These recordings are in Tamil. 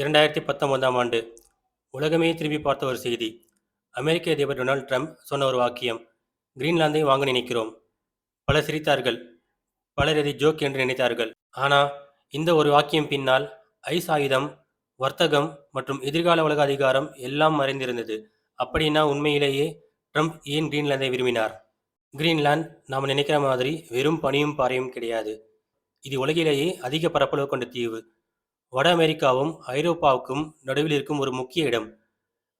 2019ஆம் ஆண்டு உலகமே திரும்பி பார்த்த ஒரு செய்தி. அமெரிக்க அதிபர் டொனால்ட் ட்ரம்ப் சொன்ன ஒரு வாக்கியம், கிரீன்லாந்தை வாங்க நினைக்கிறோம். பலர் சிரித்தார்கள், பலர் இதை ஜோக் என்று நினைத்தார்கள். ஆனா, இந்த ஒரு வாக்கியம் பின்னால் ஐஸ் ஆயுதம், வர்த்தகம் மற்றும் எதிர்கால உலக அதிகாரம் எல்லாம் மறைந்திருந்தது. அப்படின்னா உண்மையிலேயே ட்ரம்ப் ஏன் கிரீன்லாந்தை விரும்பினார்? கிரீன்லாந்து நாம நினைக்கிற மாதிரி வெறும் பனியும் பாறையும் கிடையாது. இது உலகிலேயே அதிக பரப்பளவு கொண்ட தீவு. வட அமெரிக்காவும் ஐரோப்பாவுக்கும் நடுவில் இருக்கும் ஒரு முக்கிய இடம்.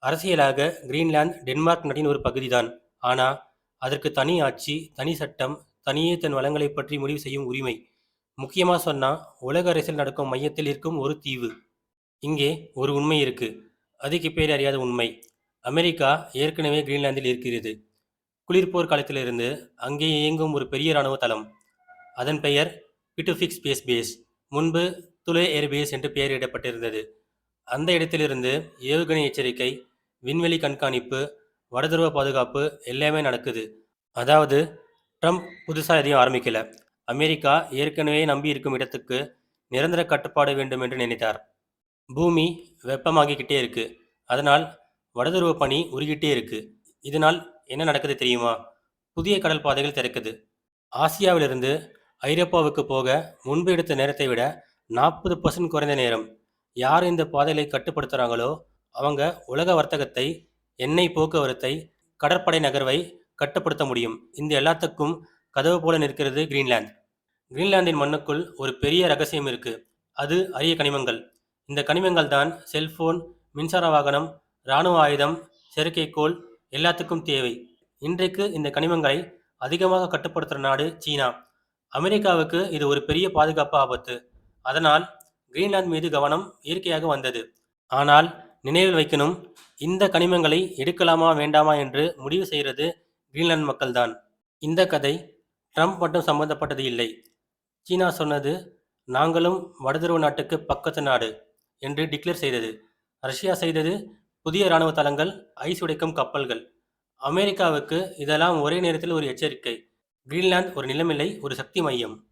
அரசியலாக கிரீன்லாந்து டென்மார்க் நாட்டின் ஒரு பகுதிதான். ஆனா, அதற்கு தனி ஆட்சி, தனி சட்டம், தனியே தன் வளங்களைப் பற்றி முடிவு செய்யும் உரிமை. முக்கியமா சொன்னா, உலக அரசியல் நடக்கும் மையத்தில் இருக்கும் ஒரு தீவு. இங்கே ஒரு உண்மை இருக்கு. அதுக்கு பேர் அறியாத உண்மை. அமெரிக்கா ஏற்கனவே கிரீன்லாந்தில் இருக்கிறது. குளிர்போர் காலத்திலிருந்து அங்கே இயங்கும் ஒரு பெரிய இராணுவ தளம். அதன் பெயர் பிட்டுஃபிக் ஸ்பேஸ் பேஸ். முன்பு துலே ஏர் பேஸ் என்று பெயரிடப்பட்டிருந்தது. அந்த இடத்திலிருந்து ஏவுகணை எச்சரிக்கை, விண்வெளி கண்காணிப்பு, வடதுருவ பாதுகாப்பு எல்லாமே நடக்குது. அதாவது, ட்ரம்ப் புதுசாக எதையும் ஆரம்பிக்கல. அமெரிக்கா ஏற்கனவே நம்பி இருக்கும் இடத்துக்கு நிரந்தர கட்டுப்பாடு வேண்டும் என்று நினைத்தார். பூமி வெப்பமாகிக்கிட்டே இருக்கு. அதனால் வடதுருவ பனி உருகிட்டே இருக்கு. இதனால் என்ன நடக்குது தெரியுமா? புதிய கடல் பாதைகள் திறக்குது. ஆசியாவிலிருந்து ஐரோப்பாவுக்கு போக முன்பு எடுத்த நேரத்தை விட 40% குறைந்த நேரம். யார் இந்த பாதைகளை கட்டுப்படுத்துகிறாங்களோ அவங்க உலக வர்த்தகத்தை, எண்ணெய் போக்குவரத்தை, கடற்படை நகர்வை கட்டுப்படுத்த முடியும். இந்த எல்லாத்துக்கும் கதவு போல நிற்கிறது கிரீன்லாந்து. கிரீன்லாந்தின் மண்ணுக்குள் ஒரு பெரிய ரகசியம் இருக்கு. அது அரிய கனிமங்கள். இந்த கனிமங்கள் தான் செல்போன், மின்சார வாகனம், இராணுவ ஆயுதம், செயற்கைக்கோள் எல்லாத்துக்கும் தேவை. இன்றைக்கு இந்த கனிமங்களை அதிகமாக கட்டுப்படுத்துகிற நாடு சீனா. அமெரிக்காவுக்கு இது ஒரு பெரிய பாதுகாப்பு ஆபத்து. அதனால் கிரீன்லாந்து மீது கவனம் இயற்கையாக வந்தது. ஆனால் நினைவில் வைக்கணும், இந்த கனிமங்களை எடுக்கலாமா வேண்டாமா என்று முடிவு செய்கிறது கிரீன்லாந்து மக்கள்தான். இந்த கதை ட்ரம்ப் மட்டும் சம்பந்தப்பட்டது இல்லை. சீனா சொன்னது, நாங்களும் வடதுருவ நாட்டுக்கு பக்கத்து நாடு என்று டிக்ளேர் செய்தது. ரஷ்யா செய்தது, புதிய இராணுவ தளங்கள், ஐஸ் உடைக்கும் கப்பல்கள். அமெரிக்காவுக்கு இதெல்லாம் ஒரே நேரத்தில் ஒரு எச்சரிக்கை. கிரீன்லாந்து ஒரு நிலமில்லை, ஒரு சக்தி மையம்.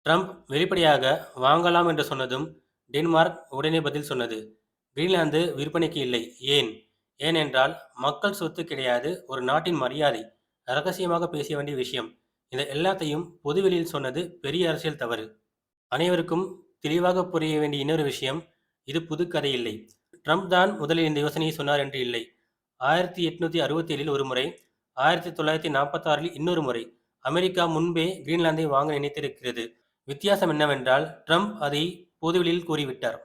ட்ரம்ப் வெளிப்படையாக வாங்கலாம் என்று சொன்னதும் டென்மார்க் உடனே பதில் சொன்னது, கிரீன்லாந்து விற்பனைக்கு இல்லை. ஏன்? ஏனென்றால் மக்கள் சொத்து கிடையாது, ஒரு நாட்டின் மரியாதை. ரகசியமாக பேச வேண்டிய விஷயம். இந்த எல்லாத்தையும் பொதுவெளியில் சொன்னது பெரிய அரசியல் தவறு. அனைவருக்கும் தெளிவாக புரிய வேண்டிய இன்னொரு விஷயம், இது புது கதை இல்லை. ட்ரம்ப் தான் முதலில் இந்த யோசனையை சொன்னார் என்று இல்லை. 1867 ஒரு முறை, 1946 இன்னொரு முறை அமெரிக்கா முன்பே கிரீன்லாந்தை வாங்க நினைத்திருக்கிறது. வித்தியாசம் என்னவென்றால், ட்ரம்ப் அதை பொதுவெளியில் கூறிவிட்டார்.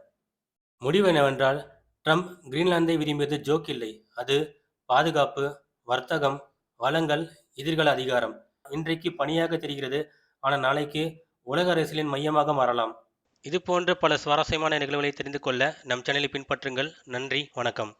முடிவு என்னவென்றால், ட்ரம்ப் கிரீன்லாந்தை விரும்பியது ஜோக் இல்லை. அது பாதுகாப்பு, வர்த்தகம், வளங்கள், எதிர்கால அதிகாரம். இன்றைக்கு பணியாக தெரிகிறது, ஆனால் நாளைக்கு உலக அரசியலின் மையமாக மாறலாம். இது போன்ற பல சுவாரஸ்யமான நிகழ்வுகளை தெரிந்து கொள்ள நம் சேனலை பின்பற்றுங்கள். நன்றி, வணக்கம்.